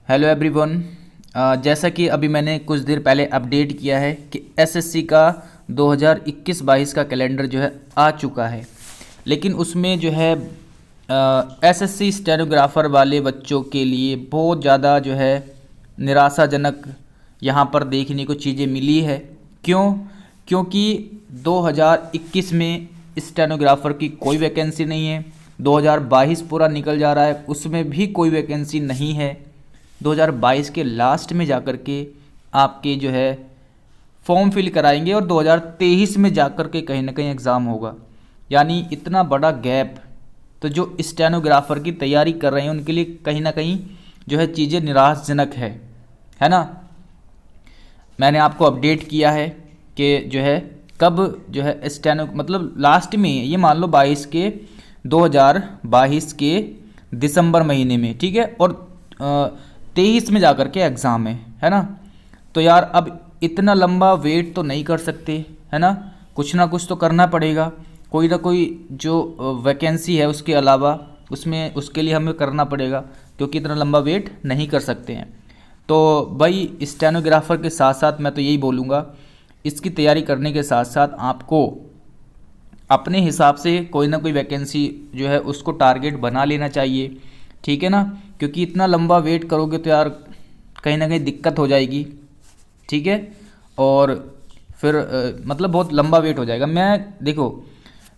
Hello everyone. जैसा कि अभी मैंने कुछ देर पहले अपडेट किया है कि एसएससी का 2021-22 का कैलेंडर जो है आ चुका है, लेकिन उसमें जो है एसएससी स्टेनोग्राफर वाले बच्चों के लिए बहुत ज़्यादा जो है निराशाजनक यहाँ पर देखने को चीज़ें मिली है। क्यों? क्योंकि 2021 में स्टेनोग्राफर की कोई वैकेंसी नहीं है। 2022 पूरा निकल जा रहा है, उसमें भी कोई वैकेंसी नहीं है। 2022 के लास्ट में जाकर के आपके जो है फॉर्म फिल कराएंगे और 2023 में जाकर के कहीं ना कहीं एग्ज़ाम होगा। यानी इतना बड़ा गैप, तो जो स्टेनोग्राफर की तैयारी कर रहे हैं उनके लिए कहीं ना कहीं जो है चीज़ें निराशाजनक है ना। मैंने आपको अपडेट किया है कि जो है कब जो है स्टेनो मतलब लास्ट में, ये मान लो 2022 के दिसंबर महीने में, ठीक है, और 23 में जाकर के एग्ज़ाम है ना। तो यार अब इतना लंबा वेट तो नहीं कर सकते, है ना। कुछ ना कुछ तो करना पड़ेगा, कोई ना कोई जो वैकेंसी है उसके अलावा उसमें उसके लिए हमें करना पड़ेगा, क्योंकि इतना लंबा वेट नहीं कर सकते हैं। तो भाई स्टेनोग्राफर के साथ साथ मैं तो यही बोलूँगा, इसकी तैयारी करने के साथ साथ आपको अपने हिसाब से कोई ना कोई वैकेंसी जो है उसको टारगेट बना लेना चाहिए, ठीक है ना। क्योंकि इतना लंबा वेट करोगे तो यार कहीं ना कहीं दिक्कत हो जाएगी, ठीक है। और फिर मतलब बहुत लंबा वेट हो जाएगा। मैं देखो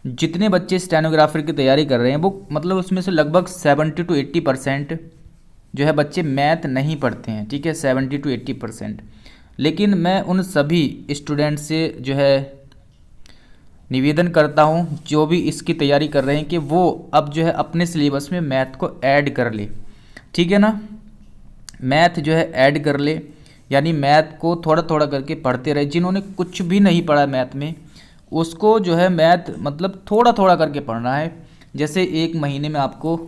जितने बच्चे स्टेनोग्राफर की तैयारी कर रहे हैं वो मतलब उसमें से लगभग 70 to 80% जो है बच्चे मैथ नहीं पढ़ते हैं, ठीक है, 70 to 80%। लेकिन मैं उन सभी स्टूडेंट से जो है निवेदन करता हूँ जो भी इसकी तैयारी कर रहे हैं कि वो अब जो है अपने सिलेबस में मैथ को ऐड कर ले, ठीक है ना। मैथ जो है ऐड कर ले, यानी मैथ को थोड़ा थोड़ा करके पढ़ते रहे। जिन्होंने कुछ भी नहीं पढ़ा मैथ में, उसको जो है मैथ मतलब थोड़ा थोड़ा करके पढ़ना है। जैसे एक महीने में आपको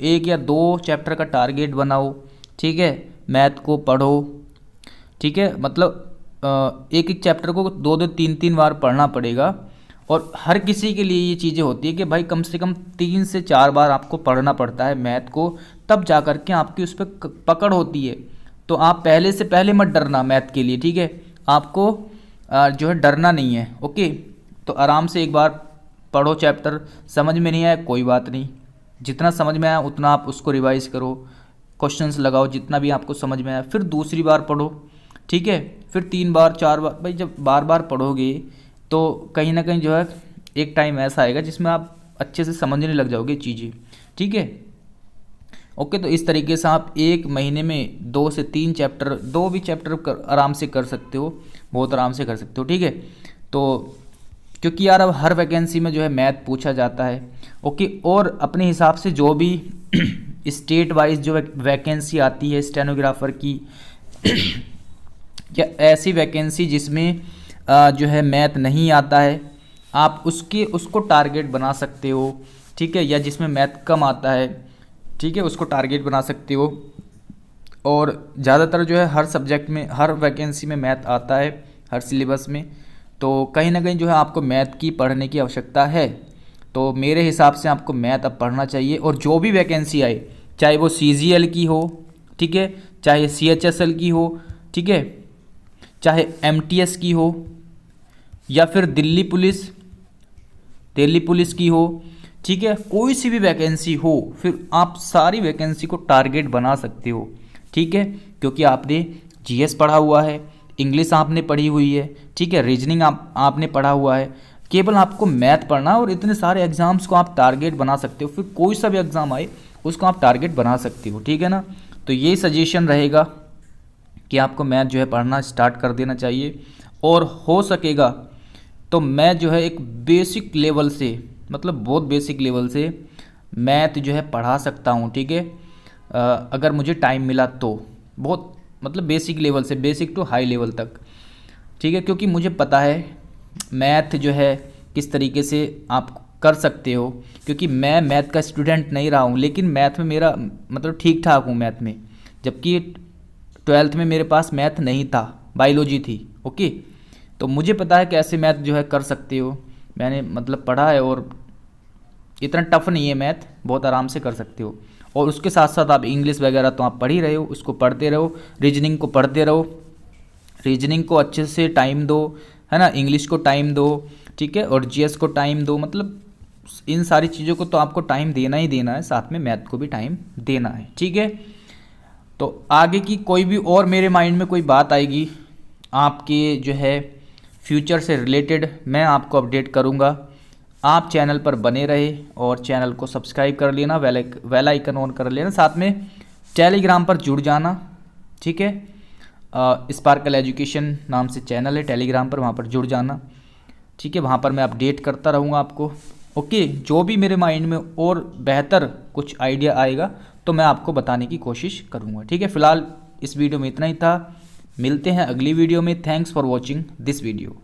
1 या 2 चैप्टर का टारगेट बनाओ, ठीक है, मैथ को पढ़ो, ठीक है। मतलब एक एक चैप्टर को 2-2 3-3 बार पढ़ना पड़ेगा। और हर किसी के लिए ये चीज़ें होती है कि भाई कम से कम 3 से 4 बार आपको पढ़ना पड़ता है मैथ को, तब जा कर के आपकी उस पर पकड़ होती है। तो आप पहले से पहले मत डरना मैथ के लिए, ठीक है। आपको जो है डरना नहीं है, ओके। तो आराम से एक बार पढ़ो चैप्टर, समझ में नहीं आया कोई बात नहीं, जितना समझ में आया उतना आप उसको रिवाइज करो, क्वेश्चंस लगाओ जितना भी आपको समझ में आया, फिर दूसरी बार पढ़ो, ठीक है, फिर 3 बार 4 बार। भाई जब बार बार पढ़ोगे तो कहीं ना कहीं जो है एक टाइम ऐसा आएगा जिसमें आप अच्छे से समझने लग जाओगे चीज़ें, ठीक है, ओके। तो इस तरीके से आप एक महीने में 2 से 3 चैप्टर, 2 भी चैप्टर आराम से कर सकते हो, बहुत आराम से कर सकते हो, ठीक है। तो क्योंकि यार अब हर वैकेंसी में जो है मैथ पूछा जाता है, ओके। और अपने हिसाब से जो भी स्टेट वाइज जो वैकेंसी आती है स्टेनोग्राफर की या ऐसी वैकेंसी जिसमें जो है मैथ नहीं आता है, आप उसको टारगेट बना सकते हो, ठीक है, या जिसमें मैथ कम आता है, ठीक है, उसको टारगेट बना सकते हो। और ज़्यादातर जो है हर सब्जेक्ट में, हर वैकेंसी में मैथ आता है, हर सिलेबस में। तो कहीं ना कहीं जो है आपको मैथ की पढ़ने की आवश्यकता है। तो मेरे हिसाब से आपको मैथ अब पढ़ना चाहिए। और जो भी वैकेंसी आए, चाहे वो CGL की हो, ठीक है, चाहे CHSL की हो, ठीक है, चाहे MTS की हो, या फिर दिल्ली पुलिस की हो, ठीक है, कोई सी भी वैकेंसी हो, फिर आप सारी वैकेंसी को टारगेट बना सकते हो, ठीक है। क्योंकि आपने GS पढ़ा हुआ है, इंग्लिश आपने पढ़ी हुई है, ठीक है, रीजनिंग आपने पढ़ा हुआ है। केवल आपको मैथ पढ़ना और इतने सारे एग्जाम्स को आप टारगेट बना सकते हो। फिर कोई सा भी एग्ज़ाम आए उसको आप टारगेट बना सकते हो, ठीक है ना। तो यही सजेशन रहेगा कि आपको मैथ जो है पढ़ना स्टार्ट कर देना चाहिए। और हो सकेगा तो मैं जो है एक बेसिक लेवल से, मतलब बहुत बेसिक लेवल से मैथ जो है पढ़ा सकता हूँ, ठीक है, अगर मुझे टाइम मिला तो। बहुत मतलब बेसिक लेवल से, बेसिक टू हाई लेवल तक, ठीक है। क्योंकि मुझे पता है मैथ जो है किस तरीके से आप कर सकते हो। क्योंकि मैं मैथ का स्टूडेंट नहीं रहा हूँ, लेकिन मैथ में मेरा मतलब ठीक ठाक हूँ मैथ में। जबकि 12th में मेरे पास मैथ नहीं था, बायोलॉजी थी, ओके। तो मुझे पता है कैसे मैथ जो है कर सकते हो, मैंने मतलब पढ़ा है। और इतना टफ नहीं है मैथ, बहुत आराम से कर सकते हो। और उसके साथ साथ आप इंग्लिश वगैरह तो आप पढ़ ही रहे हो, उसको पढ़ते रहो, रीजनिंग को पढ़ते रहो, रीजनिंग को अच्छे से टाइम दो, है ना, इंग्लिश को टाइम दो, ठीक है, और जीएस को टाइम दो, मतलब इन सारी चीज़ों को तो आपको टाइम देना ही देना है, साथ में मैथ को भी टाइम देना है, ठीक है। तो आगे की कोई भी और मेरे माइंड में कोई बात आएगी आपके जो है फ्यूचर से रिलेटेड, मैं आपको अपडेट करूँगा। आप चैनल पर बने रहे और चैनल को सब्सक्राइब कर लेना, बेल आइकन ऑन कर लेना, साथ में टेलीग्राम पर जुड़ जाना, ठीक है। स्पार्कल एजुकेशन नाम से चैनल है टेलीग्राम पर, वहाँ पर जुड़ जाना, ठीक है। वहाँ पर मैं अपडेट करता रहूँगा आपको, ओके। जो भी मेरे माइंड में और बेहतर कुछ आइडिया आएगा तो मैं आपको बताने की कोशिश करूँगा, ठीक है। फिलहाल इस वीडियो में इतना ही था, मिलते हैं अगली वीडियो में। Thanks for watching this video.